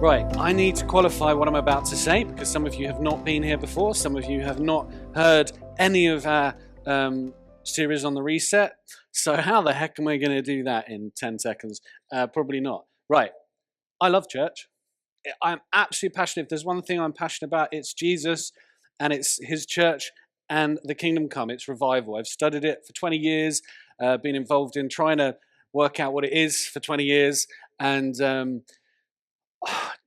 Right, I need to qualify what I'm about to say because some of you have not been here before, some of you have not heard any of our series on the reset. So how the heck am I going to do that in 10 seconds? Probably not. Right, I love church. I'm absolutely passionate. If there's one thing I'm passionate about, it's Jesus and it's his church and the kingdom come. It's revival. I've studied it for 20 years, been involved in trying to work out what it is for 20 years, and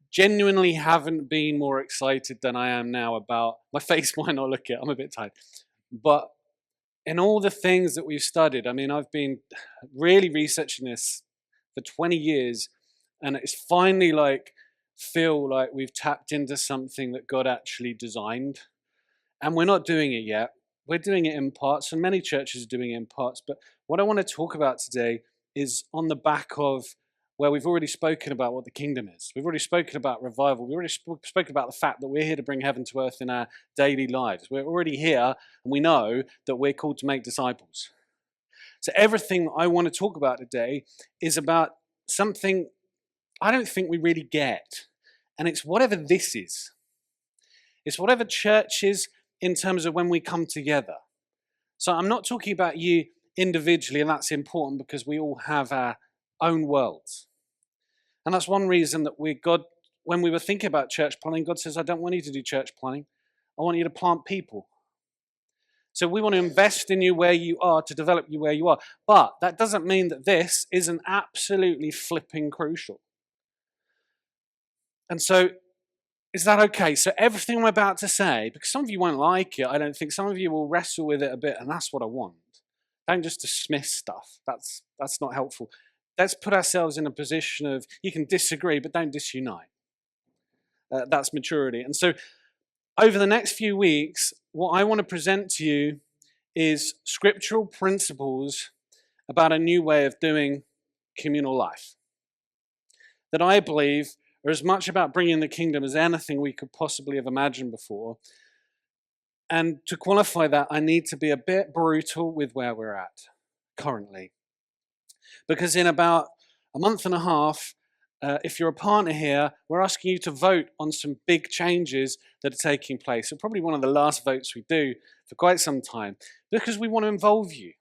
genuinely haven't been more excited than I am now about, my face might not look it, I'm a bit tired, but in all the things that we've studied, I mean, I've been really researching this for 20 years, and it's finally feel like we've tapped into something that God actually designed, and we're not doing it yet. We're doing it in parts, and many churches are doing it in parts, but what I want to talk about today is on the back of where we've already spoken about what the kingdom is. We've already spoken about revival. We've already spoken about the fact that we're here to bring heaven to earth in our daily lives. We're already here, and we know that we're called to make disciples. So everything I want to talk about today is about something I don't think we really get, and it's whatever this is. It's whatever church is in terms of when we come together. So I'm not talking about you individually, and that's important because we all have our own worlds. And that's one reason that when we were thinking about church planning, God says, I don't want you to do church planning. I want you to plant people. So we want to invest in you where you are, to develop you where you are. But that doesn't mean that this isn't absolutely flipping crucial. And so, is that okay? So everything I'm about to say, because some of you won't like it, I don't think, some of you will wrestle with it a bit, and that's what I want. Don't just dismiss stuff. That's not helpful. Let's put ourselves in a position of, you can disagree, but don't disunite. That's maturity. And so over the next few weeks, what I want to present to you is scriptural principles about a new way of doing communal life that I believe are as much about bringing the kingdom as anything we could possibly have imagined before. And to qualify that, I need to be a bit brutal with where we're at currently. Because in about a month and a half, if you're a partner here, we're asking you to vote on some big changes that are taking place. So probably one of the last votes we do for quite some time, because we want to involve you.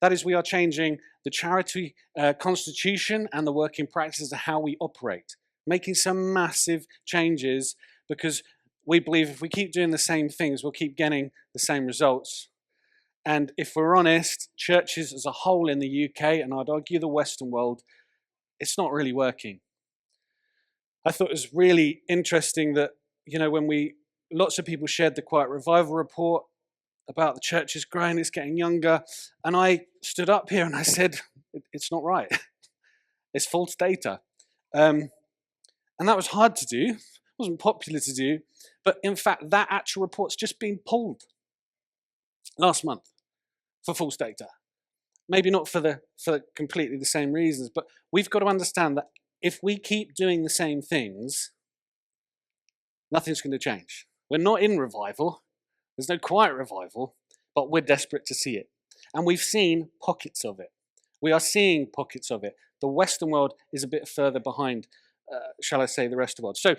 That is, we are changing the charity constitution and the working practices of how we operate, making some massive changes because we believe if we keep doing the same things, we'll keep getting the same results. And if we're honest, churches as a whole in the UK, and I'd argue the Western world, it's not really working. I thought it was really interesting that, when lots of people shared the Quiet Revival report about the churches growing, it's getting younger, and I stood up here and I said, it's not right. It's false data. And that was hard to do. It wasn't popular to do. But in fact, that actual report's just been pulled last month for false data. Maybe not for completely the same reasons, but we've got to understand that if we keep doing the same things, nothing's going to change. We're not in revival. There's no quiet revival, but we're desperate to see it. And we've seen pockets of it. We are seeing pockets of it. The Western world is a bit further behind, shall I say, the rest of the world. So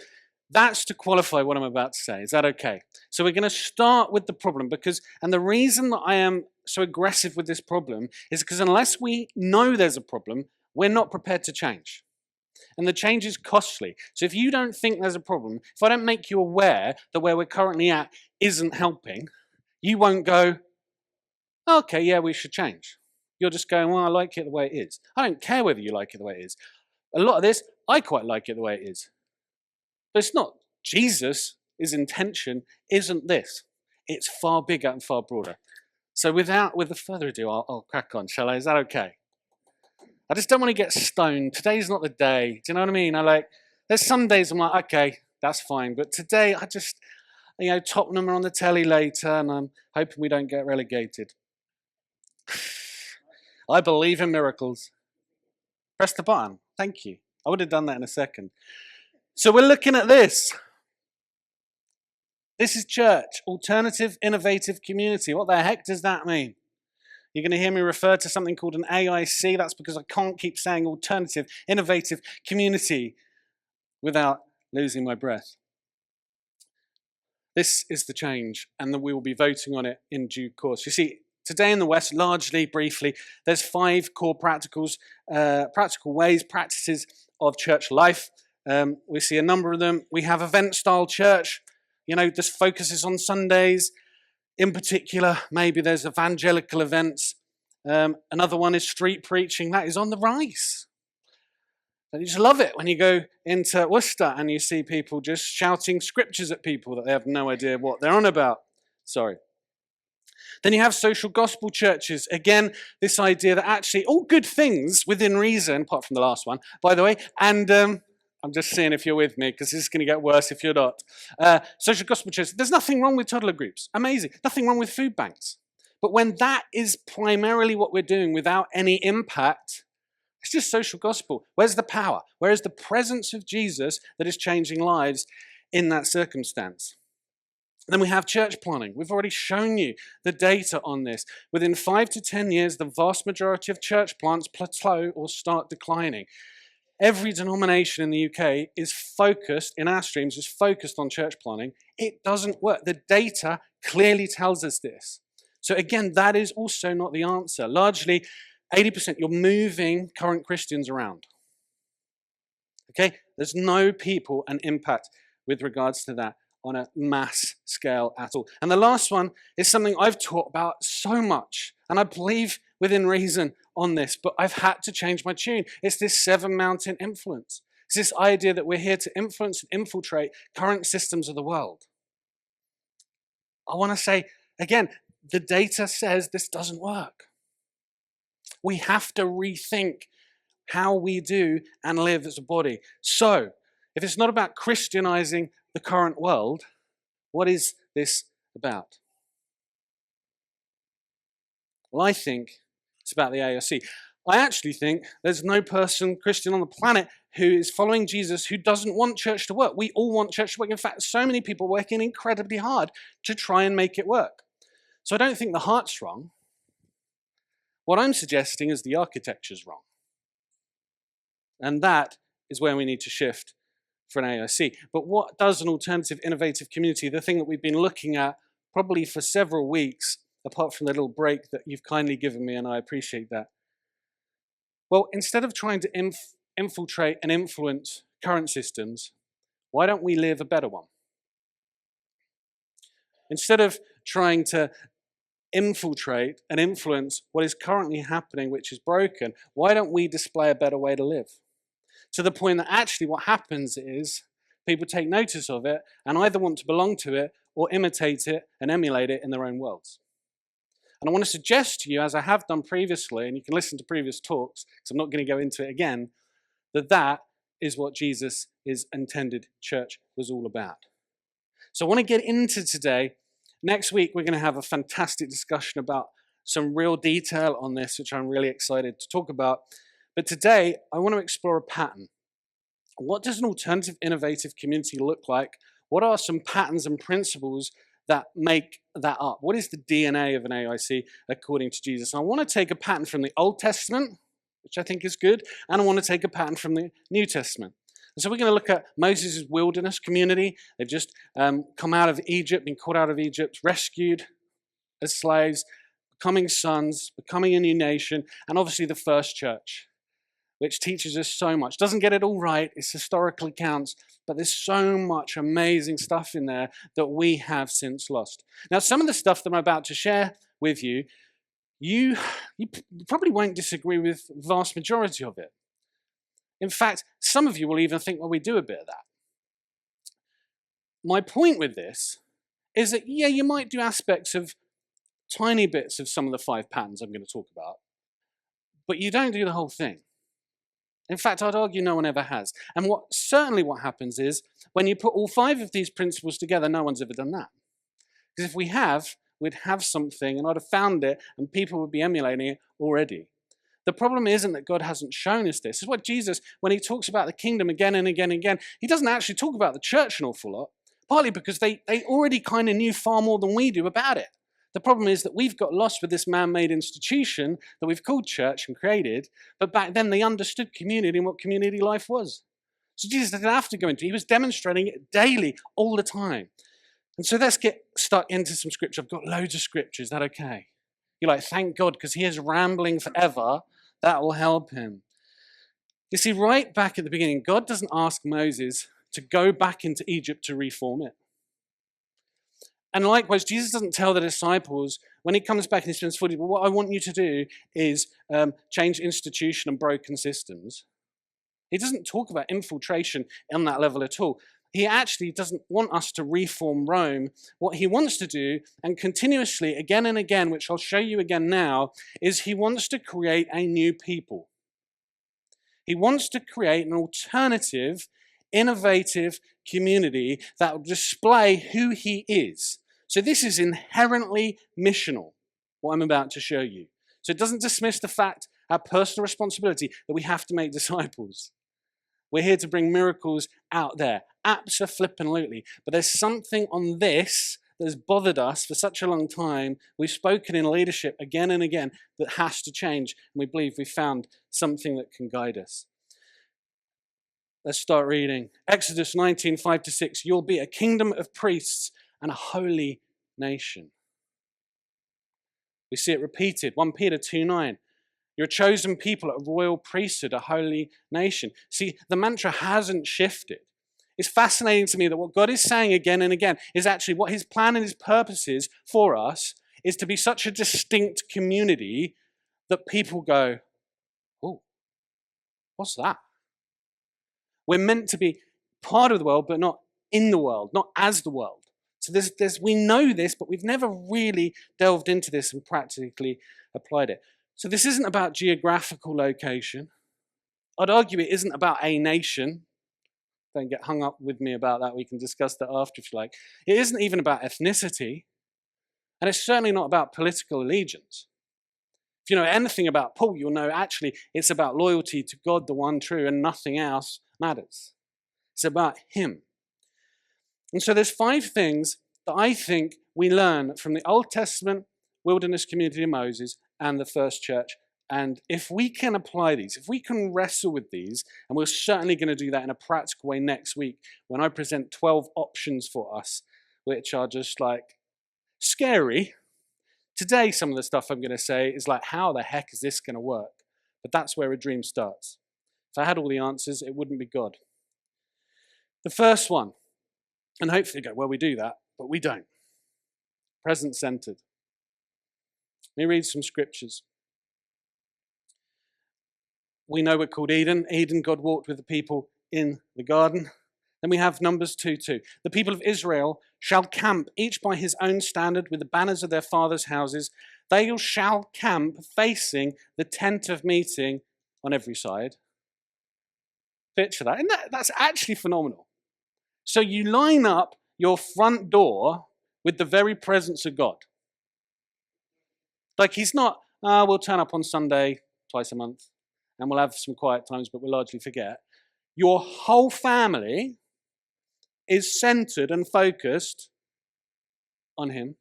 that's to qualify what I'm about to say. Is that okay? So we're going to start with the problem and the reason that I am so aggressive with this problem is because unless we know there's a problem, we're not prepared to change. And the change is costly. So if you don't think there's a problem, if I don't make you aware that where we're currently at isn't helping, you won't go, okay, yeah, we should change. You're just going, well, I like it the way it is. I don't care whether you like it the way it is. A lot of this, I quite like it the way it is. But it's not. Jesus' intention isn't this. It's far bigger and far broader. So with further ado, I'll crack on, shall I? Is that okay? I just don't want to get stoned. Today's not the day. Do you know what I mean? There's some days I'm like, okay, that's fine. But today, I just, Tottenham are on the telly later, and I'm hoping we don't get relegated. I believe in miracles. Press the button. Thank you. I would have done that in a second. So we're looking at this. This is church, alternative, innovative community. What the heck does that mean? You're going to hear me refer to something called an AIC. That's because I can't keep saying alternative, innovative community without losing my breath. This is the change, and that we will be voting on it in due course. You see, today in the West, largely, briefly, there's 5 core practical ways, practices of church life. We see a number of them. We have event-style church. This focuses on Sundays. In particular, maybe there's evangelical events. Another one is street preaching. That is on the rise. And you just love it when you go into Worcester and you see people just shouting scriptures at people that they have no idea what they're on about. Sorry. Then you have social gospel churches. Again, this idea that actually all good things within reason, apart from the last one, by the way, and I'm just seeing if you're with me, because this is going to get worse if you're not. Social gospel churches, there's nothing wrong with toddler groups. Amazing. Nothing wrong with food banks. But when that is primarily what we're doing without any impact, it's just social gospel. Where's the power? Where is the presence of Jesus that is changing lives in that circumstance? Then we have church planning. We've already shown you the data on this. Within 5 to 10 years, the vast majority of church plants plateau or start declining. Every denomination in the UK is focused, in our streams, is focused on church planning. It doesn't work. The data clearly tells us this. So again, that is also not the answer. Largely, 80%, you're moving current Christians around. Okay? There's no people and impact with regards to that on a mass scale at all. And the last one is something I've taught about so much, and I believe within reason on this, but I've had to change my tune. It's this 7 mountain influence. It's this idea that we're here to influence and infiltrate current systems of the world. I want to say, again, the data says this doesn't work. We have to rethink how we do and live as a body. So, if it's not about Christianizing the current world, what is this about? Well, I think it's about the AIC. I actually think there's no Christian on the planet who is following Jesus who doesn't want church to work. We all want church to work. In fact, so many people working incredibly hard to try and make it work. So I don't think the heart's wrong. What I'm suggesting is the architecture's wrong. And that is where we need to shift for an AIC. But what does an alternative, innovative community, the thing that we've been looking at probably for several weeks, apart from the little break that you've kindly given me, and I appreciate that. Well, instead of trying to infiltrate and influence current systems, why don't we live a better one? Instead of trying to infiltrate and influence what is currently happening, which is broken, why don't we display a better way to live? To the point that actually what happens is people take notice of it and either want to belong to it or imitate it and emulate it in their own worlds. And I want to suggest to you, as I have done previously, and you can listen to previous talks, because I'm not going to go into it again, that is what Jesus' intended church was all about. So I want to get into today. Next week, we're going to have a fantastic discussion about some real detail on this, which I'm really excited to talk about. But today, I want to explore a pattern. What does an alternative, innovative community look like? What are some patterns and principles that make that up? What is the DNA of an AIC according to Jesus? And I want to take a pattern from the Old Testament, which I think is good, and I want to take a pattern from the New Testament. And so we're going to look at Moses' wilderness community. They've just come out of Egypt, been caught out of Egypt, rescued as slaves, becoming sons, becoming a new nation, and obviously the first church, which teaches us so much. Doesn't get it all right, it's historical accounts, but there's so much amazing stuff in there that we have since lost. Now, some of the stuff that I'm about to share with you, you probably won't disagree with the vast majority of it. In fact, some of you will even think, well, we do a bit of that. My point with this is that, yeah, you might do aspects of tiny bits of some of the 5 patterns I'm going to talk about, but you don't do the whole thing. In fact, I'd argue no one ever has. And what happens is, when you put all 5 of these principles together, no one's ever done that. Because if we have, we'd have something, and I'd have found it, and people would be emulating it already. The problem isn't that God hasn't shown us this. This is what Jesus, when he talks about the kingdom again and again and again, he doesn't actually talk about the church an awful lot, partly because they already kind of knew far more than we do about it. The problem is that we've got lost with this man-made institution that we've called church and created, but back then they understood community and what community life was. So Jesus didn't have to go into it. He was demonstrating it daily, all the time. And so let's get stuck into some scripture. I've got loads of scripture. Is that okay? You're like, thank God, because he is rambling forever. That will help him. You see, right back at the beginning, God doesn't ask Moses to go back into Egypt to reform it. And likewise, Jesus doesn't tell the disciples, when he comes back and he spends 40, well, what I want you to do is change institution and broken systems. He doesn't talk about infiltration on that level at all. He actually doesn't want us to reform Rome. What he wants to do, and continuously, again and again, which I'll show you again now, is he wants to create a new people. He wants to create an alternative, innovative community that will display who he is. So this is inherently missional, what I'm about to show you. So it doesn't dismiss the fact, our personal responsibility, that we have to make disciples. We're here to bring miracles out there, abso-flippin'-lutely. But there's something on this that has bothered us for such a long time. We've spoken in leadership again and again that has to change, and we believe we've found something that can guide us. Let's start reading. Exodus 19, 5-6. You'll be a kingdom of priests and a holy nation. We see it repeated. 1 Peter 2:9. You're a chosen people, a royal priesthood, a holy nation. See, the mantra hasn't shifted. It's fascinating to me that what God is saying again and again is actually what his plan and his purpose is for us is to be such a distinct community that people go, oh, what's that? We're meant to be part of the world, but not in the world, not as the world. So we know this, but we've never really delved into this and practically applied it. So this isn't about geographical location. I'd argue it isn't about a nation. Don't get hung up with me about that. We can discuss that after if you like. It isn't even about ethnicity. And it's certainly not about political allegiance. If you know anything about Paul, you'll know actually it's about loyalty to God, the one true, and nothing else matters. It's about him. And so there's 5 things that I think we learn from the Old Testament wilderness community of Moses and the first church. And if we can apply these, if we can wrestle with these, and we're certainly going to do that in a practical way next week when I present 12 options for us, which are just like scary. Today, some of the stuff I'm going to say is like, how the heck is this going to work? But that's where a dream starts. If I had all the answers, it wouldn't be God. The first one, and hopefully you go, well, we do that, but we don't. Present-centered. Let me read some scriptures. We know we're called Eden. Eden, God walked with the people in the garden. Then we have Numbers 2:2. The people of Israel shall camp, each by his own standard, with the banners of their fathers' houses. They shall camp facing the tent of meeting on every side. Picture that. And that's actually phenomenal. So you line up your front door with the very presence of God. Like he's not, we'll turn up on Sunday twice a month and we'll have some quiet times, but we'll largely forget. Your whole family is centered and focused on him.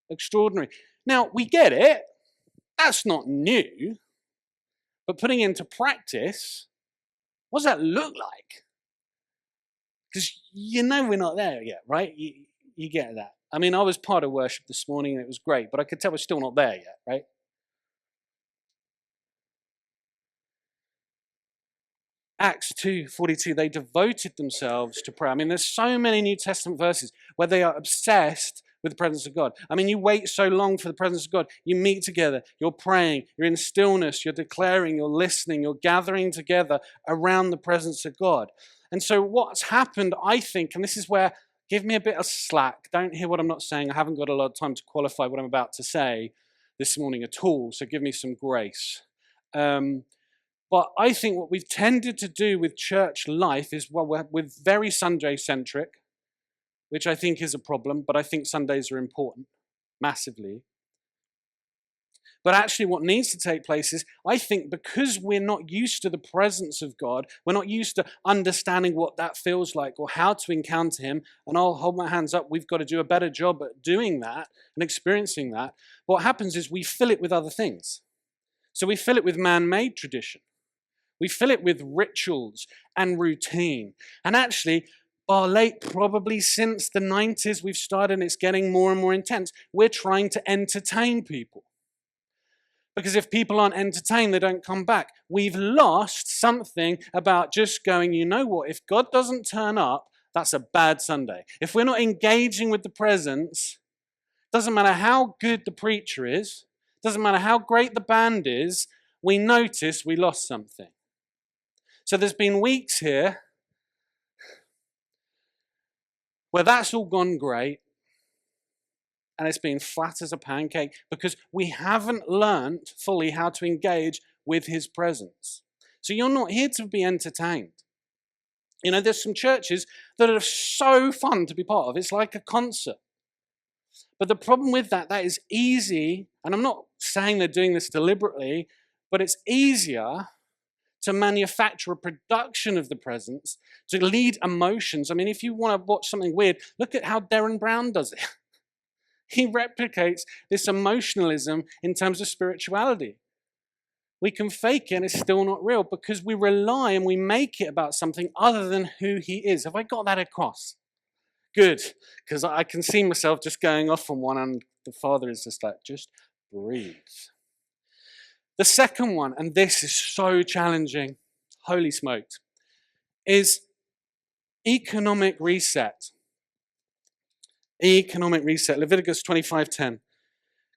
Extraordinary. Now, we get it. That's not new. But putting into practice, what does that look like? Because you know we're not there yet, right? You get that. I mean, I was part of worship this morning and it was great, but I could tell we're still not there yet, right? Acts 2:42, they devoted themselves to prayer. I mean, there's so many New Testament verses where they are obsessed with the presence of God. I mean, you wait so long for the presence of God. You meet together, you're praying, you're in stillness, you're declaring, you're listening, you're gathering together around the presence of God. And so what's happened, I think, and this is where, give me a bit of slack. Don't hear what I'm not saying. I haven't got a lot of time to qualify what I'm about to say this morning at all, so give me some grace. But I think what we've tended to do with church life is, well, we're very Sunday-centric, which I think is a problem, but I think Sundays are important, massively. But actually what needs to take place is, I think because we're not used to the presence of God, we're not used to understanding what that feels like or how to encounter him, and I'll hold my hands up, we've got to do a better job at doing that and experiencing that. What happens is we fill it with other things. So we fill it with man-made tradition. We fill it with rituals and routine. And actually, bar late, probably since the 90s, we've started, and it's getting more and more intense. We're trying to entertain people. Because if people aren't entertained, they don't come back. We've lost something about just going, you know what, if God doesn't turn up, that's a bad Sunday. If we're not engaging with the presence, doesn't matter how good the preacher is, doesn't matter how great the band is, we notice we lost something. So there's been weeks here where that's all gone great, and it's been flat as a pancake because we haven't learned fully how to engage with his presence. So you're not here to be entertained. You know, there's some churches that are so fun to be part of. It's like a concert. But the problem with that is easy, and I'm not saying they're doing this deliberately, but it's easier to manufacture a production of the presence, to lead emotions. I mean, if you want to watch something weird, look at how Derren Brown does it. He replicates this emotionalism in terms of spirituality. We can fake it and it's still not real because we rely and we make it about something other than who he is. Have I got that across? Good, because I can see myself just going off on one and the Father is just like, just breathe. The second one, and this is so challenging, holy smoked, is economic reset. Economic reset. Leviticus 25:10.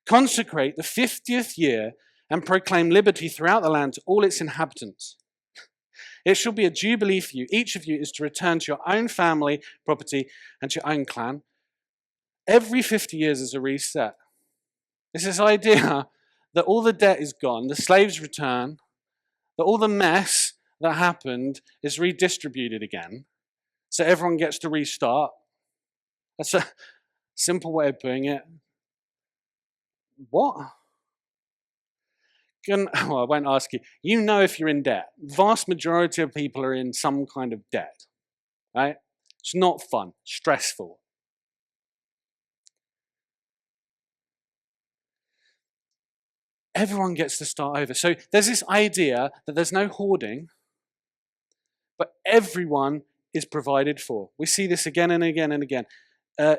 Consecrate the 50th year and proclaim liberty throughout the land to all its inhabitants. It shall be a jubilee for you. Each of you is to return to your own family, property, and to your own clan. Every 50 years is a reset. It's this idea that all the debt is gone, the slaves return, that all the mess that happened is redistributed again, so everyone gets to restart. That's a simple way of putting it. What? Well, I won't ask you. You know if you're in debt. Vast majority of people are in some kind of debt, right? It's not fun, stressful. Everyone gets to start over. So there's this idea that there's no hoarding, but everyone is provided for. We see this again and again and again.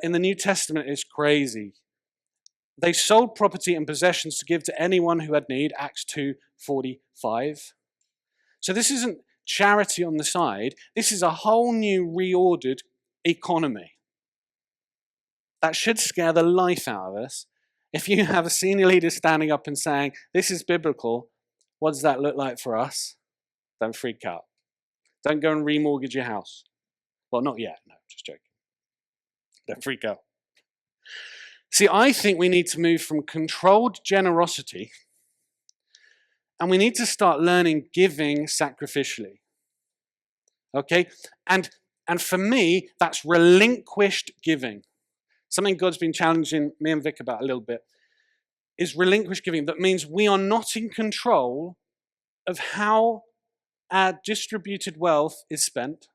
In the New Testament, it's crazy. They sold property and possessions to give to anyone who had need, Acts 2:45. So this isn't charity on the side. This is a whole new reordered economy. That should scare the life out of us. If you have a senior leader standing up and saying, this is biblical, what does that look like for us? Don't freak out. Don't go and remortgage your house. Well, not yet. No, just joking. Don't freak out. See, I think we need to move from controlled generosity and we need to start learning giving sacrificially. Okay? And for me, that's relinquished giving. Something God's been challenging me and Vic about a little bit is relinquished giving. That means we are not in control of how our distributed wealth is spent.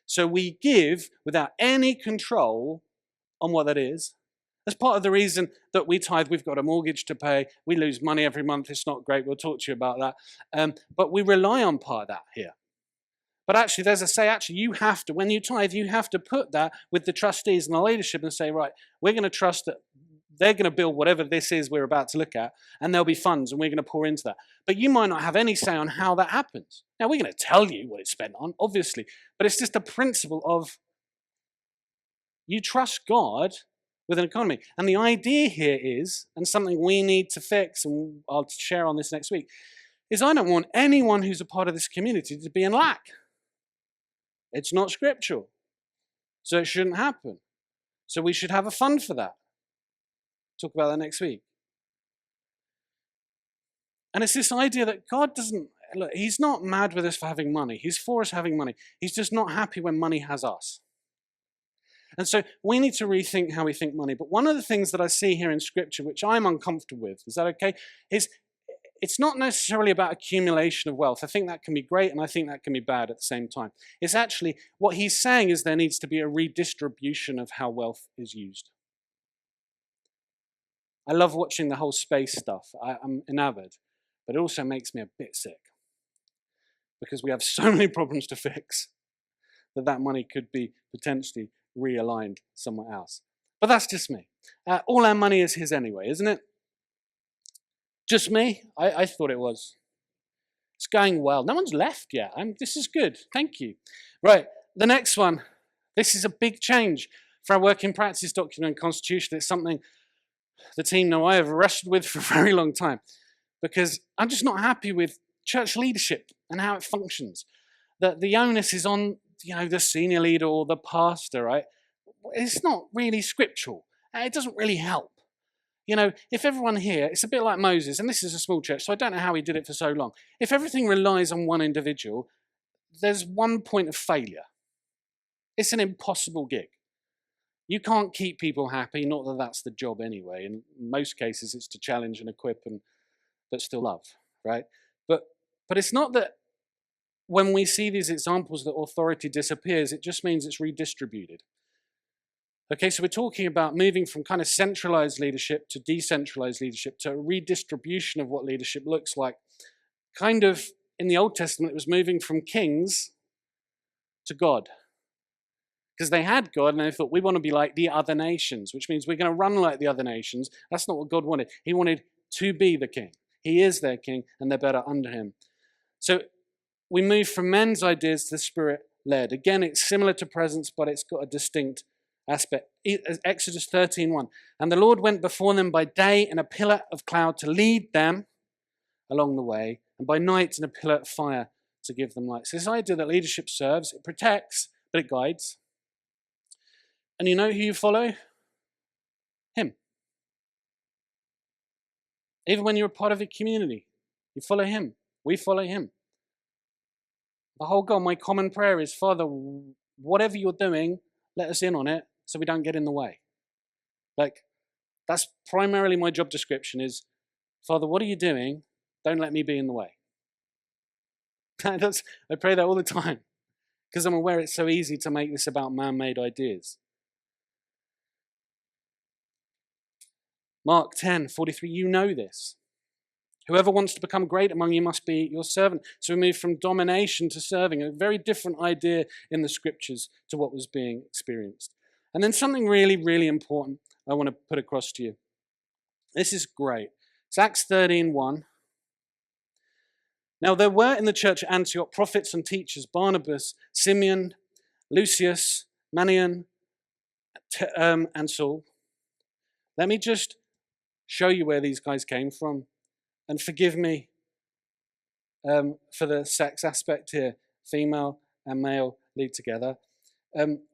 So we give without any control on what that is. That's part of the reason that we tithe. We've got a mortgage to pay. We lose money every month. It's not great. We'll talk to you about that. But we rely on part of that here. But actually, there's a say, actually, you have to, when you tithe, you have to put that with the trustees and the leadership and say, right, we're going to trust that they're going to build whatever this is we're about to look at, and there'll be funds, and we're going to pour into that. But you might not have any say on how that happens. Now, we're going to tell you what it's spent on, obviously, but it's just a principle of you trust God with an economy. And the idea here is, and something we need to fix, and I'll share on this next week, is I don't want anyone who's a part of this community to be in lack. It's not scriptural. So it shouldn't happen. So we should have a fund for that. Talk about that next week. And it's this idea that God doesn't, look, he's not mad with us for having money. He's for us having money. He's just not happy when money has us. And so we need to rethink how we think money. But one of the things that I see here in Scripture, which I'm uncomfortable with, is that okay? Is it's not necessarily about accumulation of wealth. I think that can be great, and I think that can be bad at the same time. It's actually, what he's saying is there needs to be a redistribution of how wealth is used. I love watching the whole space stuff. I'm enamored, but it also makes me a bit sick. because we have so many problems to fix that money could be potentially realigned somewhere else. But that's just me. All our money is his anyway, isn't it? Just me? I thought it was. It's going well. No one's left yet. This is good. Thank you. Right, the next one. This is a big change for our working practice document and constitution. It's something the team know I have wrestled with for a very long time, because I'm just not happy with church leadership and how it functions. The onus is on the senior leader or the pastor, right? It's not really scriptural. It doesn't really help. If everyone here, it's a bit like Moses, and this is a small church, so I don't know how he did it for so long. If everything relies on one individual, there's one point of failure. It's an impossible gig. You can't keep people happy, not that that's the job anyway. In most cases, it's to challenge and equip, but still love, right? But it's not that when we see these examples that authority disappears, it just means it's redistributed. Okay, so we're talking about moving from kind of centralized leadership to decentralized leadership, to a redistribution of what leadership looks like. Kind of, in the Old Testament, it was moving from kings to God. Because they had God and they thought, we want to be like the other nations, which means we're going to run like the other nations. That's not what God wanted. He wanted to be the king. He is their king and they're better under him. So we move from men's ideas to Spirit-led. Again, it's similar to presence, but it's got a distinct aspect. Exodus 13:1. And the Lord went before them by day in a pillar of cloud to lead them along the way, and by night in a pillar of fire to give them light. So this idea that leadership serves, it protects, but it guides. And you know who you follow? Him. Even when you're a part of a community, you follow him. We follow him. The whole goal, my common prayer is, Father, whatever you're doing, let us in on it so we don't get in the way. That's primarily my job description is, Father, what are you doing? Don't let me be in the way. I pray that all the time because I'm aware it's so easy to make this about man-made ideas. Mark 10:43, you know this. Whoever wants to become great among you must be your servant. So we move from domination to serving, a very different idea in the scriptures to what was being experienced. And then something really, really important I want to put across to you. This is great. It's Acts 13:1. Now there were in the church at Antioch prophets and teachers, Barnabas, Simeon, Lucius, Manaen, and Saul. Let me just show you where these guys came from. And forgive me for the sex aspect here. Female and male lead together.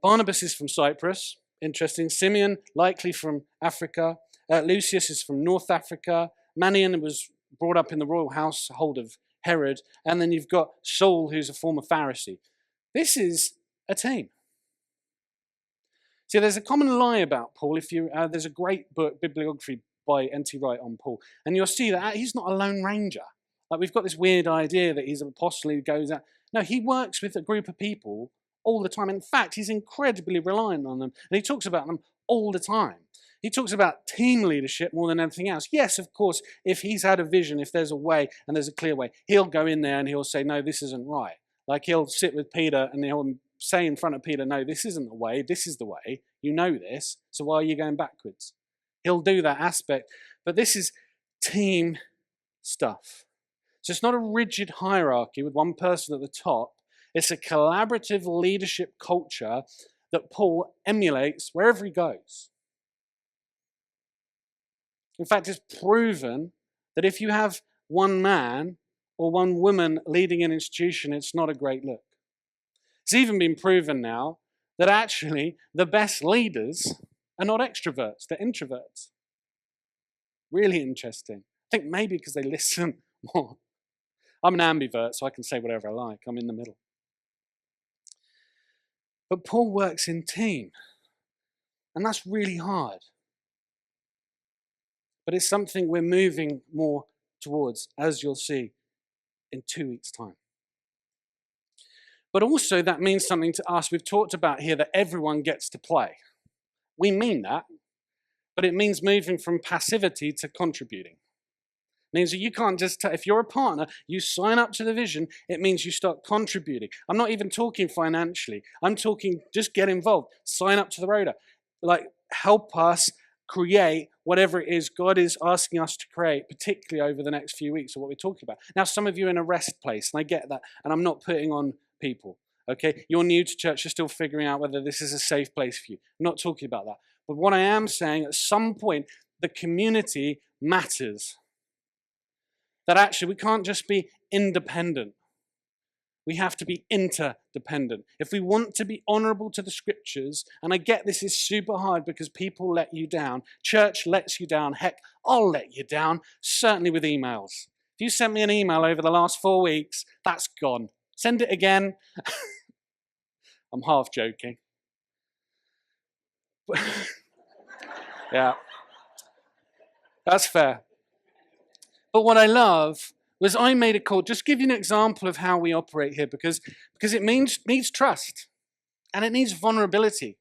Barnabas is from Cyprus. Interesting. Simeon, likely from Africa. Lucius is from North Africa. Manaen was brought up in the royal household of Herod. And then you've got Saul, who's a former Pharisee. This is a team. See, there's a common lie about Paul. There's a great book, bibliography by N.T. Wright on Paul. And you'll see that he's not a lone ranger. We've got this weird idea that he's an apostle who goes out. No, he works with a group of people all the time. In fact, he's incredibly reliant on them. And he talks about them all the time. He talks about team leadership more than anything else. Yes, of course, if he's had a vision, if there's a way and there's a clear way, he'll go in there and he'll say, no, this isn't right. He'll sit with Peter and he'll say in front of Peter, no, this isn't the way, this is the way. You know this, so why are you going backwards? He'll do that aspect. But this is team stuff. So it's not a rigid hierarchy with one person at the top. It's a collaborative leadership culture that Paul emulates wherever he goes. In fact, it's proven that if you have one man or one woman leading an institution, it's not a great look. It's even been proven now that actually the best leaders are not extroverts, they're introverts. Really interesting. I think maybe because they listen more. I'm an ambivert, so I can say whatever I like. I'm in the middle. But Paul works in team, and that's really hard. But it's something we're moving more towards, as you'll see in 2 weeks' time. But also that means something to us. We've talked about here that everyone gets to play. We mean that, but it means moving from passivity to contributing. Means that you can't just, if you're a partner, you sign up to the vision, it means you start contributing. I'm not even talking financially. I'm talking just get involved. Sign up to the rota. Like, help us create whatever it is God is asking us to create, particularly over the next few weeks, or what we're talking about. Now, some of you are in a rest place, and I get that, and I'm not putting on people, okay? You're new to church, you're still figuring out whether this is a safe place for you. I'm not talking about that. But what I am saying, at some point, the community matters. That actually we can't just be independent. We have to be interdependent. If we want to be honorable to the scriptures, and I get this is super hard because people let you down, church lets you down, heck, I'll let you down, certainly with emails. If you sent me an email over the last 4 weeks, that's gone. Send it again. I'm half joking. Yeah, that's fair. But what I love was I made a call, just give you an example of how we operate here, because it needs trust and it needs vulnerability.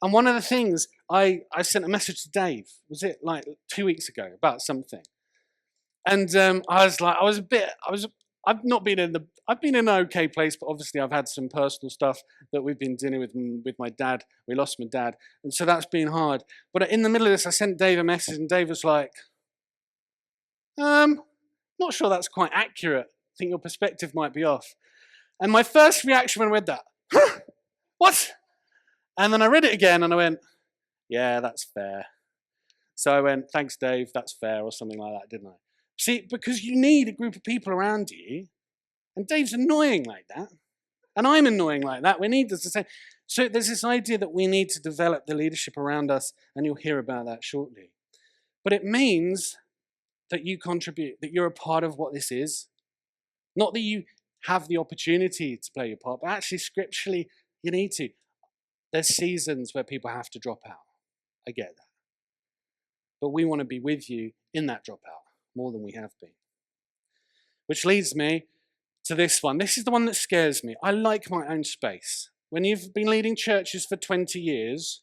And one of the things, I sent a message to Dave, was it like 2 weeks ago, about something. And I've been in an okay place, but obviously I've had some personal stuff that we've been dealing with my dad. We lost my dad. And so that's been hard. But in the middle of this, I sent Dave a message and Dave was like, not sure that's quite accurate. I think your perspective might be off. And my first reaction when I read that, huh, what? And then I read it again and I went, yeah, that's fair. So I went, thanks, Dave, that's fair, or something like that, didn't I? See, because you need a group of people around you, and Dave's annoying like that, and I'm annoying like that. We need this to say. So there's this idea that we need to develop the leadership around us, and you'll hear about that shortly. But it means that you contribute, that you're a part of what this is. Not that you have the opportunity to play your part, but actually scripturally, you need to. There's seasons where people have to drop out. I get that. But we want to be with you in that dropout more than we have been. Which leads me to this one. This is the one that scares me. I like my own space. When you've been leading churches for 20 years,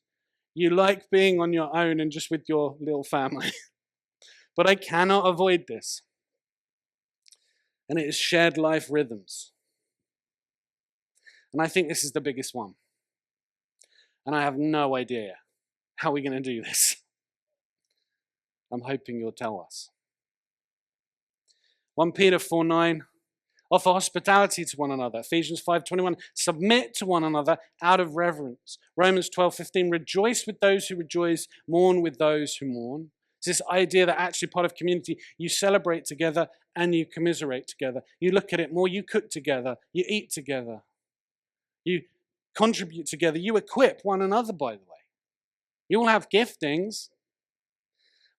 you like being on your own and just with your little family. But I cannot avoid this. And it is shared life rhythms. And I think this is the biggest one. And I have no idea how we're going to do this. I'm hoping you'll tell us. 1 Peter 4:9, offer hospitality to one another. Ephesians 5:21, submit to one another out of reverence. Romans 12:15, rejoice with those who rejoice, mourn with those who mourn. It's this idea that actually part of community, you celebrate together and you commiserate together. You look at it more, you cook together, you eat together, you contribute together, you equip one another, by the way. You all have giftings.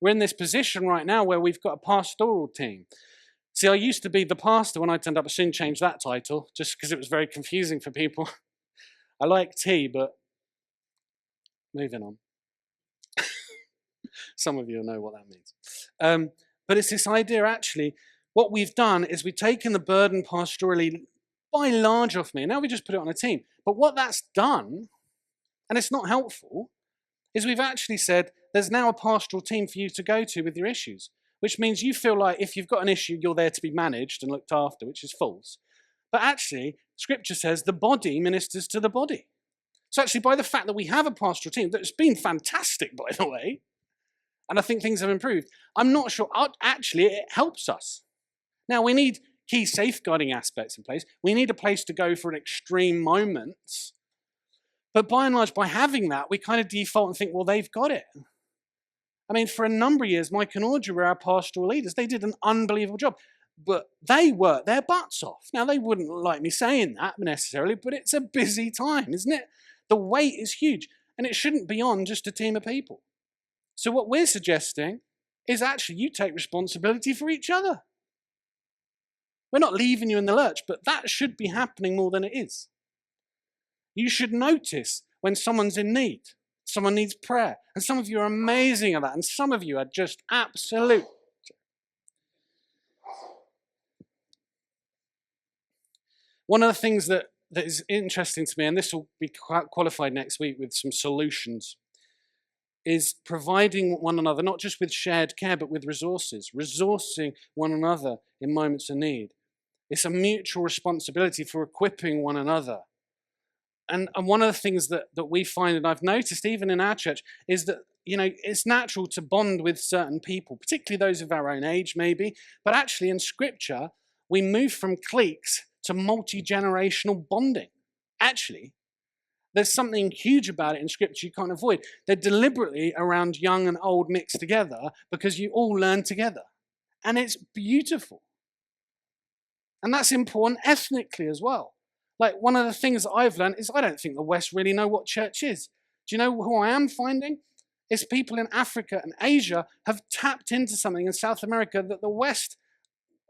We're in this position right now where we've got a pastoral team. See, I used to be the pastor when I turned up. I soon changed that title just because it was very confusing for people. I like tea, but moving on. Some of you know what that means. But it's this idea, actually, what we've done is we've taken the burden pastorally by and large off me, and now we just put it on a team. But what that's done, and it's not helpful, is we've actually said there's now a pastoral team for you to go to with your issues, which means you feel like if you've got an issue, you're there to be managed and looked after, which is false. But actually, Scripture says the body ministers to the body. So actually, by the fact that we have a pastoral team, that's been fantastic, by the way, and I think things have improved, I'm not sure, actually, it helps us. Now, we need key safeguarding aspects in place. We need a place to go for an extreme moments. But by and large, by having that, we kind of default and think, well, they've got it. I mean, for a number of years, Mike and Audrey were our pastoral leaders. They did an unbelievable job. But they worked their butts off. Now, they wouldn't like me saying that necessarily, but it's a busy time, isn't it? The weight is huge, and it shouldn't be on just a team of people. So what we're suggesting is actually you take responsibility for each other. We're not leaving you in the lurch, but that should be happening more than it is. You should notice when someone's in need. Someone needs prayer. And some of you are amazing at that. And some of you are just absolute. One of the things that is interesting to me, and this will be qualified next week with some solutions, is providing one another, not just with shared care, but with resources, resourcing one another in moments of need. It's a mutual responsibility for equipping one another. And one of the things that we find, and I've noticed even in our church, is that, it's natural to bond with certain people, particularly those of our own age maybe, but actually in Scripture, we move from cliques to multi-generational bonding. Actually, there's something huge about it in Scripture you can't avoid. They're deliberately around young and old mixed together because you all learn together. And it's beautiful. And that's important ethnically as well. Like, one of the things that I've learned is I don't think the West really know what church is. Do you know who I am finding? It's people in Africa and Asia have tapped into something in South America that the West,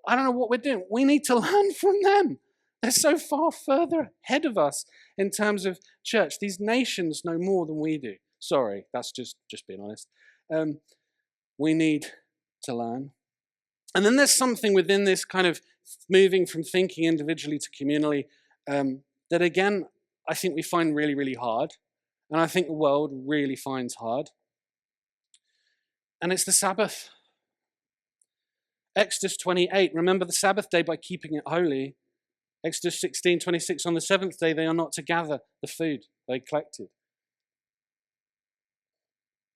I don't know what we're doing. We need to learn from them. They're so far further ahead of us in terms of church. These nations know more than we do. Sorry, that's just being honest. We need to learn. And then there's something within this kind of moving from thinking individually to communally that, again, I think we find really, really hard. And I think the world really finds hard. And it's the Sabbath. Exodus 28, remember the Sabbath day by keeping it holy. Exodus 16:26, on the seventh day they are not to gather the food they collected.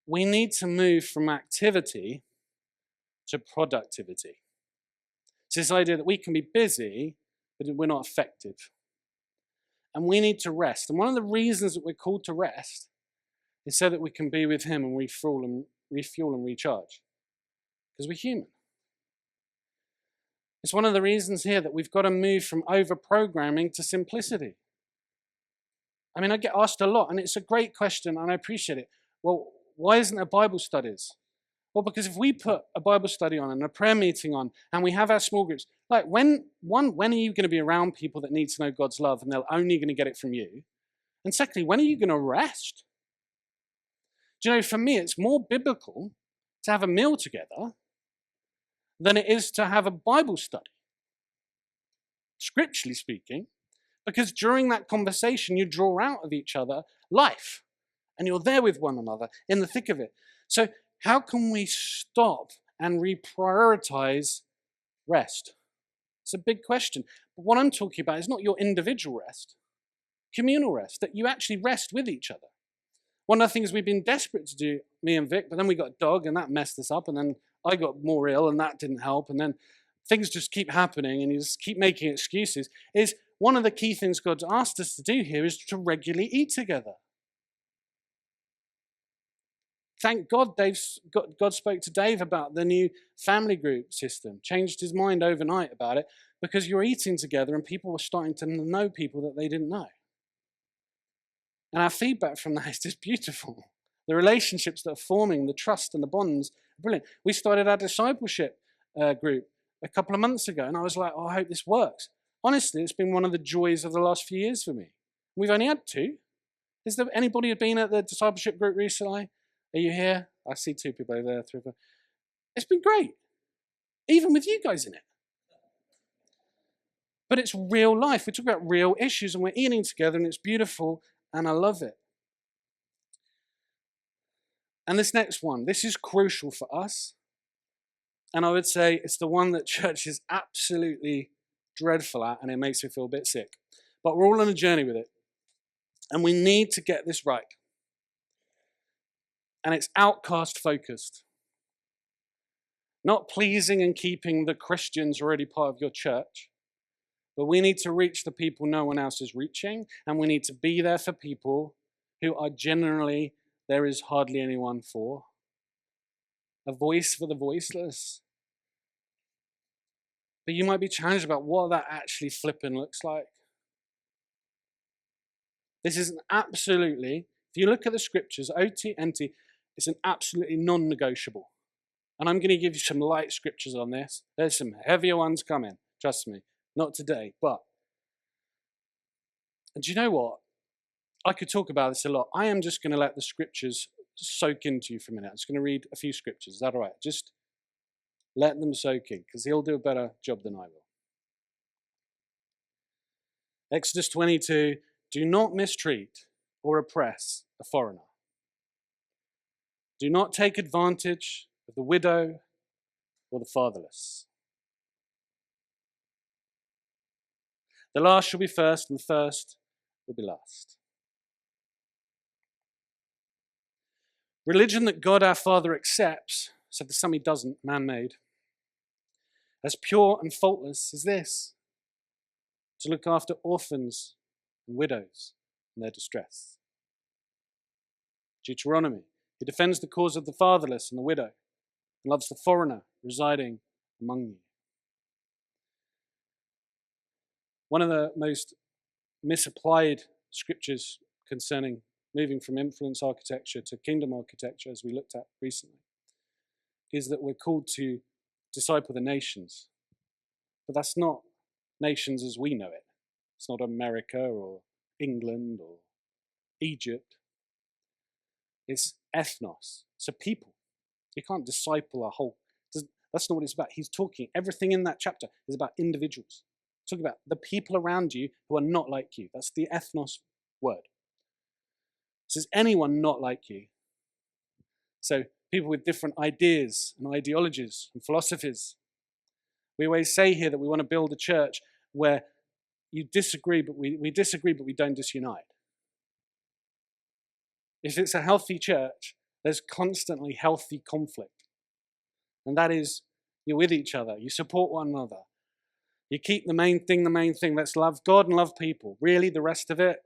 We need to move from activity to productivity. It's this idea that we can be busy, but we're not effective. And we need to rest. And one of the reasons that we're called to rest is so that we can be with Him and refuel and recharge. Because we're human. It's one of the reasons here that we've got to move from over-programming to simplicity. I mean, I get asked a lot, and it's a great question, and I appreciate it. Well, why isn't there Bible studies? Well, because if we put a Bible study on and a prayer meeting on, and we have our small groups, like when are you going to be around people that need to know God's love and they're only going to get it from you? And secondly, when are you going to rest? Do you know, for me, it's more biblical to have a meal together than it is to have a Bible study, scripturally speaking, because during that conversation, you draw out of each other life, and you're there with one another in the thick of it. So how can we stop and reprioritize rest? It's a big question. But what I'm talking about is not your individual rest, communal rest, that you actually rest with each other. One of the things we've been desperate to do, me and Vic, but then we got a dog and that messed us up, and then I got more ill and that didn't help, and then things just keep happening and you just keep making excuses, is one of the key things God's asked us to do here is to regularly eat together. Thank God God spoke to Dave about the new family group system, changed his mind overnight about it, because you're eating together and people were starting to know people that they didn't know. And our feedback from that is just beautiful. The relationships that are forming, the trust and the bonds, are brilliant. We started our discipleship group a couple of months ago, and I was like, I hope this works. Honestly, it's been one of the joys of the last few years for me. We've only had 2. Is there anybody who's been at the discipleship group recently? Are you here? I see 2 people over there, 3 people. It's been great, even with you guys in it. But it's real life. We talk about real issues, and we're eating together, and it's beautiful, and I love it. And this next one, this is crucial for us. And I would say it's the one that church is absolutely dreadful at, and it makes me feel a bit sick. But we're all on a journey with it. And we need to get this right. And it's outcast focused. Not pleasing and keeping the Christians already part of your church. But we need to reach the people no one else is reaching. And we need to be there for people who are generally, there is hardly anyone for. A voice for the voiceless. But you might be challenged about what that actually flipping looks like. This is an absolutely, if you look at the scriptures, OT, NT, it's an absolutely non-negotiable. And I'm going to give you some light scriptures on this. There's some heavier ones coming, trust me. Not today, but. And do you know what? I could talk about this a lot. I am just going to let the scriptures soak into you for a minute. I'm just going to read a few scriptures. Is that all right? Just let them soak in, because he'll do a better job than I will. Exodus 22, do not mistreat or oppress a foreigner. Do not take advantage of the widow or the fatherless. The last shall be first, and the first will be last. Religion that God our Father accepts, so the some he doesn't, man-made, as pure and faultless is this: to look after orphans and widows in their distress. Deuteronomy: he defends the cause of the fatherless and the widow, and loves the foreigner residing among you. One of the most misapplied scriptures concerning moving from influence architecture to kingdom architecture, as we looked at recently, is that we're called to disciple the nations. But that's not nations as we know it. It's not America or England or Egypt. It's ethnos. It's a people. You can't disciple a whole. That's not what it's about. He's talking, everything in that chapter is about individuals. He's talking about the people around you who are not like you. That's the ethnos word. It says anyone not like you. So people with different ideas and ideologies and philosophies. We always say here that we want to build a church where you disagree, but we disagree, but we don't disunite. If it's a healthy church, there's constantly healthy conflict. And that is, you're with each other, you support one another. You keep the main thing. Let's love God and love people. Really, the rest of it?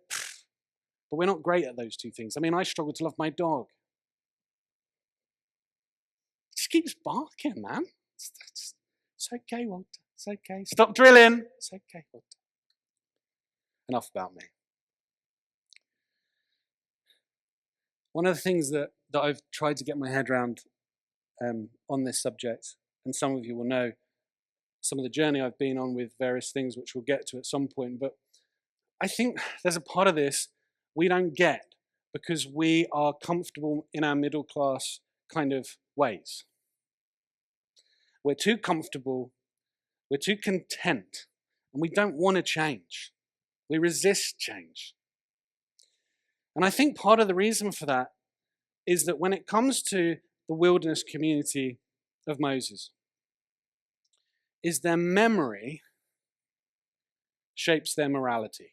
But we're not great at those two things. I mean, I struggle to love my dog. It just keeps barking, man. It's okay, Walter. It's okay. Stop drilling. It's okay, Walter. Enough about me. One of the things that I've tried to get my head around on this subject, and some of you will know some of the journey I've been on with various things, which we'll get to at some point, but I think there's a part of this we don't get because we are comfortable in our middle class kind of ways. We're too comfortable, we're too content, and we don't want to change. We resist change. And I think part of the reason for that is that when it comes to the wilderness community of Moses, is their memory shapes their morality.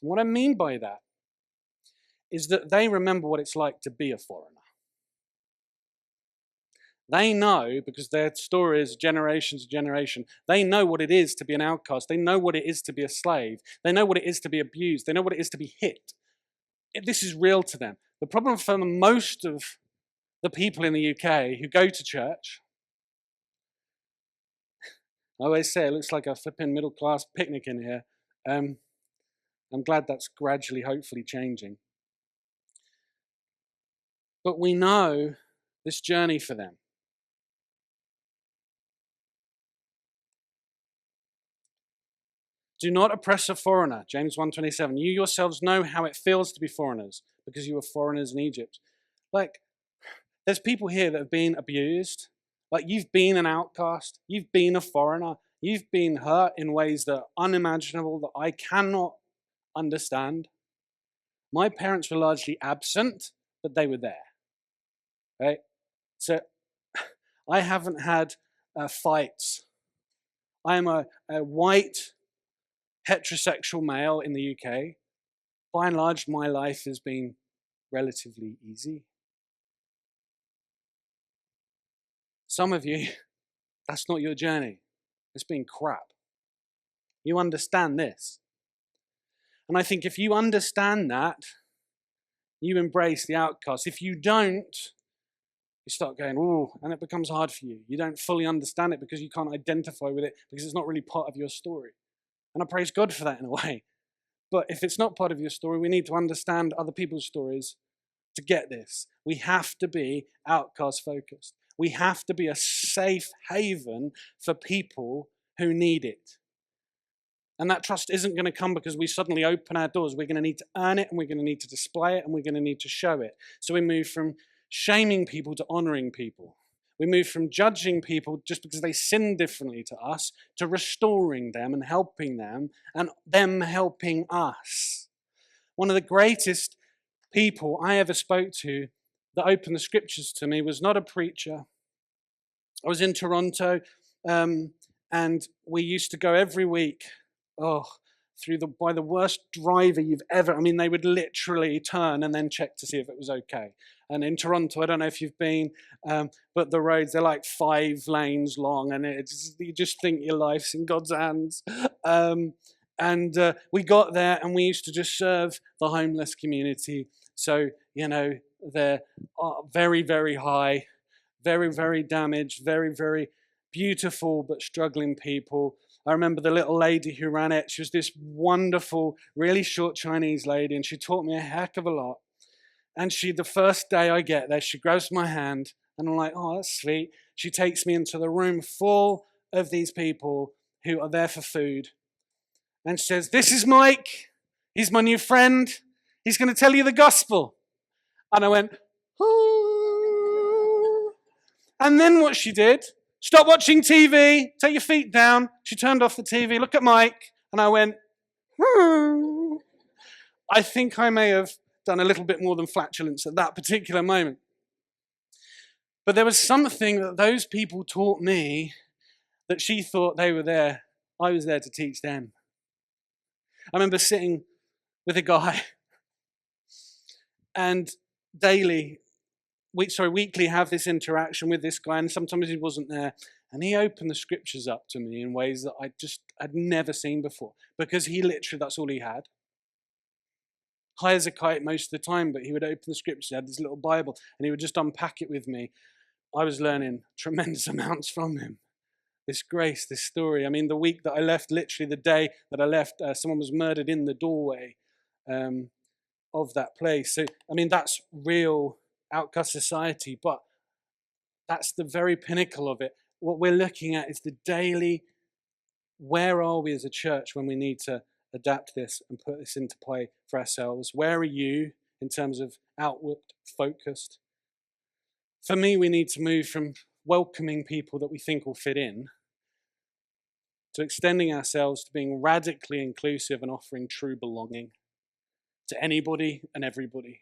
And what I mean by that is that they remember what it's like to be a foreigner. They know, because their story is generation to generation, they know what it is to be an outcast. They know what it is to be a slave. They know what it is to be abused. They know what it is to be hit. This is real to them. The problem for most of the people in the UK who go to church, I always say it looks like a flipping middle-class picnic in here. I'm glad that's gradually, hopefully changing. But we know this journey for them. Do not oppress a foreigner, James 1:27. You yourselves know how it feels to be foreigners because you were foreigners in Egypt. Like, there's people here that have been abused. Like, you've been an outcast. You've been a foreigner. You've been hurt in ways that are unimaginable, that I cannot understand. My parents were largely absent, but they were there. Right? So I haven't had fights. I am a white heterosexual male in the UK. By and large, my life has been relatively easy. Some of you, that's not your journey. It's been crap. You understand this. And I think if you understand that, you embrace the outcast. If you don't, you start going, ooh, and it becomes hard for you. You don't fully understand it because you can't identify with it because it's not really part of your story. And I praise God for that in a way. But if it's not part of your story, we need to understand other people's stories to get this. We have to be outcast focused. We have to be a safe haven for people who need it. And that trust isn't going to come because we suddenly open our doors. We're going to need to earn it, and we're going to need to display it, and we're going to need to show it. So we move from shaming people to honoring people. We move from judging people just because they sin differently to us to restoring them and helping them and them helping us. One of the greatest people I ever spoke to that opened the scriptures to me was not a preacher. I was in Toronto, and we used to go every week, by the worst driver you've ever. I mean, they would literally turn and then check to see if it was okay. And in Toronto, I don't know if you've been, but the roads, they're like 5 lanes long, and you just think your life's in God's hands. We got there, and we used to just serve the homeless community. So, they're very, very high, very, very damaged, very, very beautiful but struggling people. I remember the little lady who ran it. She was this wonderful, really short Chinese lady, and she taught me a heck of a lot. And the first day I get there, she grabs my hand, and I'm like, oh, that's sweet. She takes me into the room full of these people who are there for food. And she says, this is Mike. He's my new friend. He's going to tell you the gospel. And I went, oh. And then what she did, stop watching TV, take your feet down. She turned off the TV, look at Mike. And I went, oh. I think I may have done a little bit more than flatulence at that particular moment. But there was something that those people taught me that she thought I was there to teach them. I remember sitting with a guy and weekly have this interaction with this guy, and sometimes he wasn't there, and he opened the scriptures up to me in ways that I'd never seen before, because that's all he had. High as a kite most of the time, but he would open the scriptures, he had this little Bible, and he would just unpack it with me. I was learning tremendous amounts from him. This grace, this story. I mean, the week that I left, literally the day that I left, someone was murdered in the doorway of that place. So, I mean, that's real outcast society, but that's the very pinnacle of it. What we're looking at is the daily, where are we as a church when we need to adapt this and put this into play for ourselves? Where are you in terms of outward focused? For me, we need to move from welcoming people that we think will fit in to extending ourselves to being radically inclusive and offering true belonging to anybody and everybody.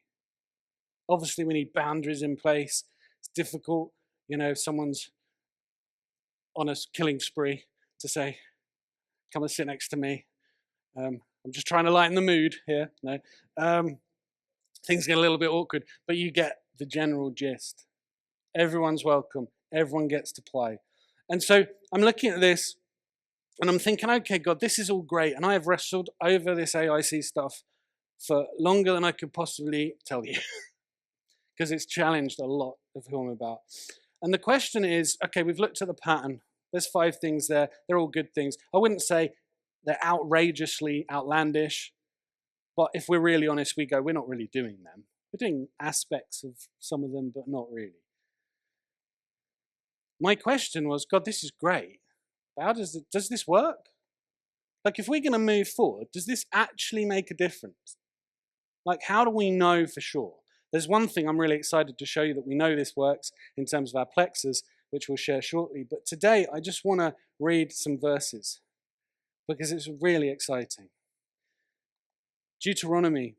Obviously, we need boundaries in place. It's difficult, if someone's on a killing spree, to say, come and sit next to me. I'm just trying to lighten the mood here. No, things get a little bit awkward, but you get the general gist. Everyone's welcome. Everyone gets to play. And so I'm looking at this and I'm thinking, okay, God, this is all great. And I have wrestled over this AIC stuff for longer than I could possibly tell you because it's challenged a lot of who I'm about. And the question is, okay, we've looked at the pattern. There's 5 things there. They're all good things. I wouldn't say they're outrageously outlandish, but if we're really honest, we're not really doing them. We're doing aspects of some of them, but not really. My question was, God, this is great. How does this work? Like, if we're going to move forward, does this actually make a difference? Like, how do we know for sure? There's one thing I'm really excited to show you that we know this works in terms of our plexus, which we'll share shortly. But today, I just want to read some verses because it's really exciting. Deuteronomy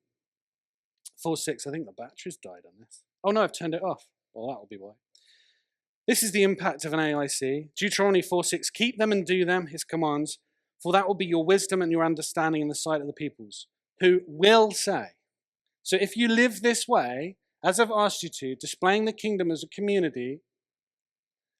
4:6. I think the battery's died on this. Oh no, I've turned it off. Well, that'll be why. This is the impact of an AIC. Deuteronomy 4:6. Keep them and do them, his commands, for that will be your wisdom and your understanding in the sight of the peoples, who will say. So if you live this way, as I've asked you to, displaying the kingdom as a community,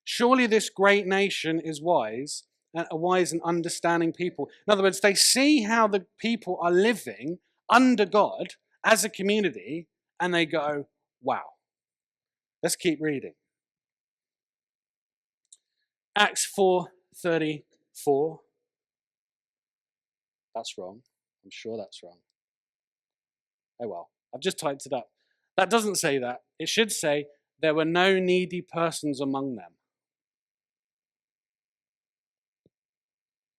surely this great nation is wise, a wise and understanding people. In other words, they see how the people are living under God as a community, and they go, wow. Let's keep reading. Acts 4:34. That's wrong. I'm sure that's wrong. Oh well, I've just typed it up. That doesn't say that. It should say, there were no needy persons among them.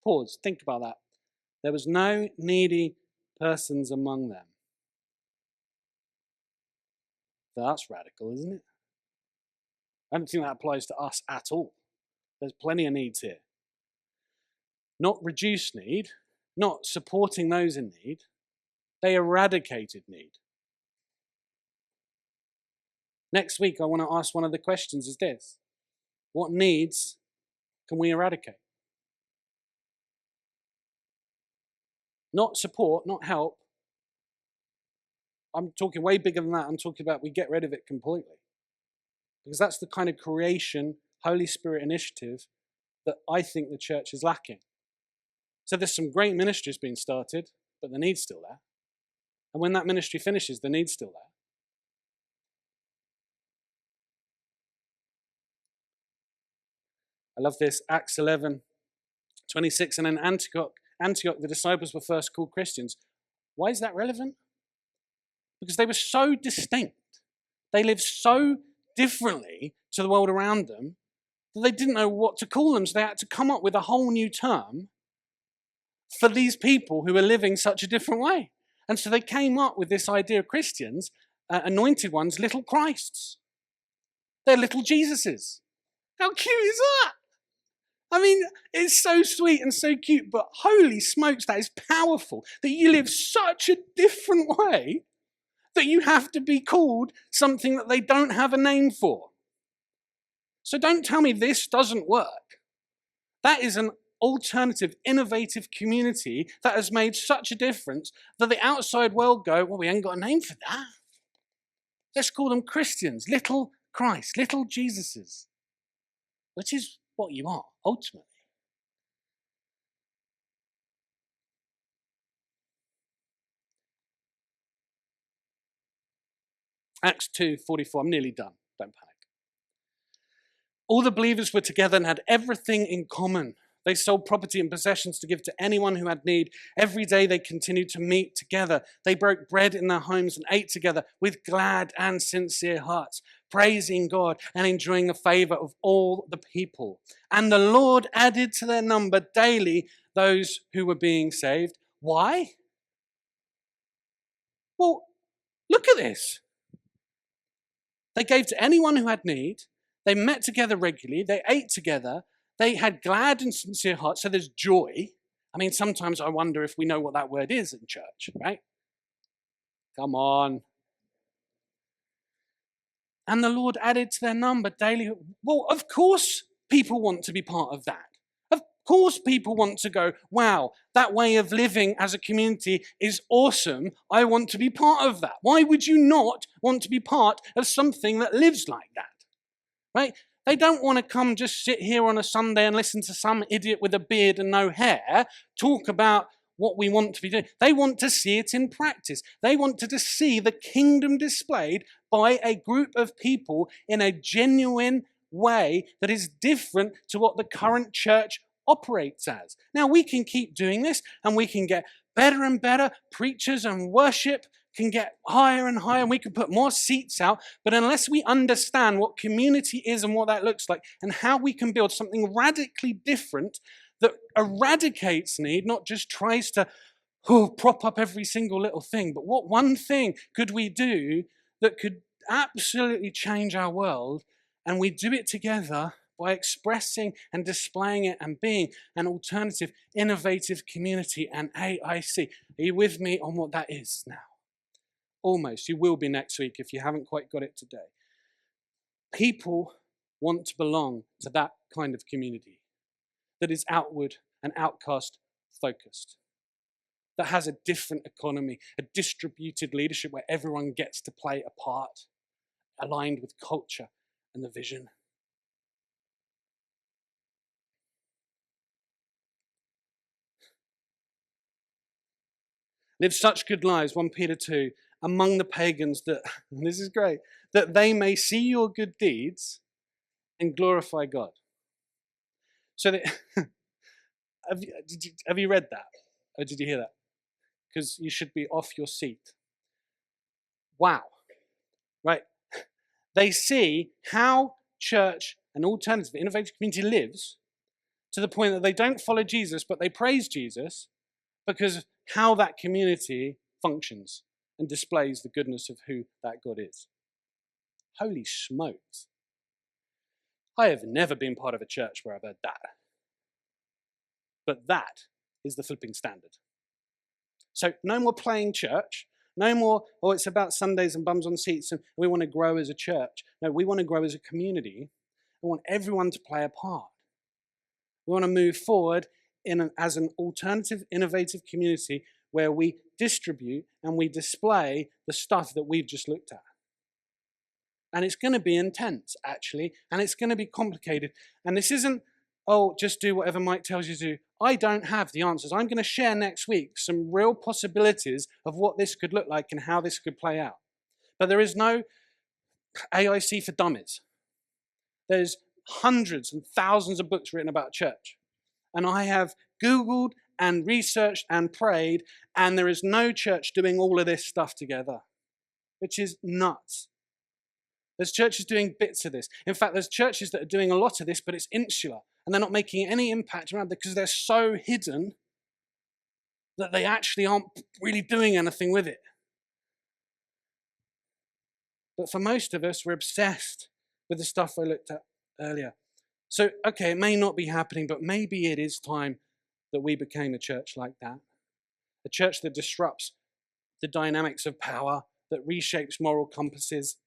Pause, think about that. There was no needy persons among them. That's radical, isn't it? I don't think that applies to us at all. There's plenty of needs here. Not reduced need, not supporting those in need. They eradicated need. Next week, I want to ask one of the questions is this: what needs can we eradicate? Not support, not help. I'm talking way bigger than that. I'm talking about we get rid of it completely. Because that's the kind of creation, Holy Spirit initiative that I think the church is lacking. So there's some great ministries being started, but the need's still there. And when that ministry finishes, the need's still there. I love this, Acts 11:26, and in Antioch, the disciples were first called Christians. Why is that relevant? Because they were so distinct. They lived so differently to the world around them that they didn't know what to call them. So they had to come up with a whole new term for these people who were living such a different way. And so they came up with this idea of Christians, anointed ones, little Christs. They're little Jesuses. How cute is that? I mean, it's so sweet and so cute, but holy smokes, that is powerful. That you live such a different way that you have to be called something that they don't have a name for. So don't tell me this doesn't work. That is an alternative, innovative community that has made such a difference that the outside world go, well, we ain't got a name for that. Let's call them Christians, little Christ, little Jesuses, which is what you are, ultimately. Acts 2:44, I'm nearly done, don't panic. All the believers were together and had everything in common. They sold property and possessions to give to anyone who had need. Every day they continued to meet together. They broke bread in their homes and ate together with glad and sincere hearts, praising God and enjoying the favor of all the people. And the Lord added to their number daily those who were being saved. Why? Well, look at this. They gave to anyone who had need. They met together regularly. They ate together. They had glad and sincere hearts. So there's joy. I mean, sometimes I wonder if we know what that word is in church, right? Come on. And the Lord added to their number daily. Well, of course people want to be part of that. Of course people want to go, wow, that way of living as a community is awesome. I want to be part of that. Why would you not want to be part of something that lives like that? Right? They don't want to come just sit here on a Sunday and listen to some idiot with a beard and no hair talk about what we want to be doing. They want to see it in practice. They want to see the kingdom displayed by a group of people in a genuine way that is different to what the current church operates as. Now, we can keep doing this and we can get better and better. Preachers and worship can get higher and higher, and we can put more seats out. But unless we understand what community is and what that looks like and how we can build something radically different that eradicates need, not just tries to prop up every single little thing, but what one thing could we do that could absolutely change our world, and we do it together by expressing and displaying it and being an alternative, innovative community and AIC. Are you with me on what that is now? Almost. You will be next week if you haven't quite got it today. People want to belong to that kind of community that is outward and outcast focused, that has a different economy, a distributed leadership where everyone gets to play a part, aligned with culture and the vision. Live such good lives, 1 Peter 2, among the pagans that, and this is great, that they may see your good deeds and glorify God. So that, have you read that? Or did you hear that? Because you should be off your seat. Wow. Right. They see how church, an alternative, innovative community lives to the point that they don't follow Jesus, but they praise Jesus because of how that community functions and displays the goodness of who that God is. Holy smokes. I have never been part of a church where I've heard that. But that is the flipping standard. So no more playing church, No more, oh, it's about Sundays and bums on seats and we want to grow as a church. No, we want to grow as a community. We want everyone to play a part. We want to move forward as an alternative, innovative community where we distribute and we display the stuff that we've just looked at. And it's going to be intense, actually, and it's going to be complicated. And this isn't, oh, just do whatever Mike tells you to do. I don't have the answers. I'm going to share next week some real possibilities of what this could look like and how this could play out. But there is no AIC for dummies. There's hundreds and thousands of books written about church. And I have Googled and researched and prayed, and there is no church doing all of this stuff together, which is nuts. There's churches doing bits of this. In fact, there's churches that are doing a lot of this, but it's insular, and they're not making any impact around it because they're so hidden that they actually aren't really doing anything with it. But for most of us, we're obsessed with the stuff I looked at earlier. So, okay, it may not be happening, but maybe it is time that we became a church like that. A church that disrupts the dynamics of power, that reshapes moral compasses,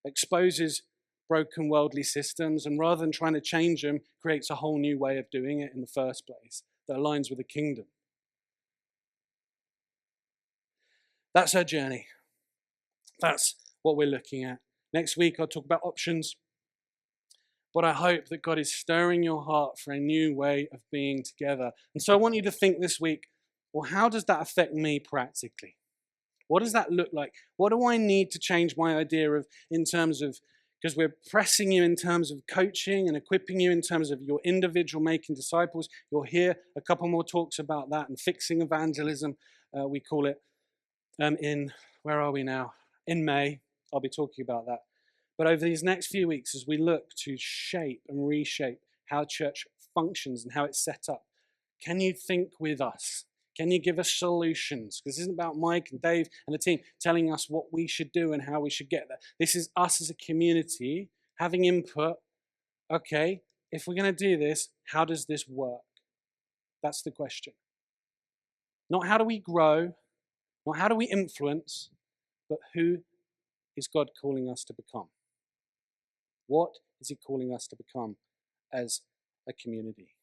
exposes broken worldly systems, and rather than trying to change them, creates a whole new way of doing it in the first place that aligns with the kingdom. That's our journey. That's what we're looking at. Next week, I'll talk about options. But I hope that God is stirring your heart for a new way of being together. And so I want you to think this week, well, how does that affect me practically? What does that look like? What do I need to change my idea of in terms of, because we're pressing you in terms of coaching and equipping you in terms of your individual making disciples. You'll hear a couple more talks about that and fixing evangelism, we call it, where are we now? In May, I'll be talking about that. But over these next few weeks, as we look to shape and reshape how church functions and how it's set up, can you think with us? Can you give us solutions? Because this isn't about Mike and Dave and the team telling us what we should do and how we should get there. This is us as a community having input. Okay, if we're going to do this, how does this work? That's the question. Not how do we grow, not how do we influence, but who is God calling us to become? What is he calling us to become as a community?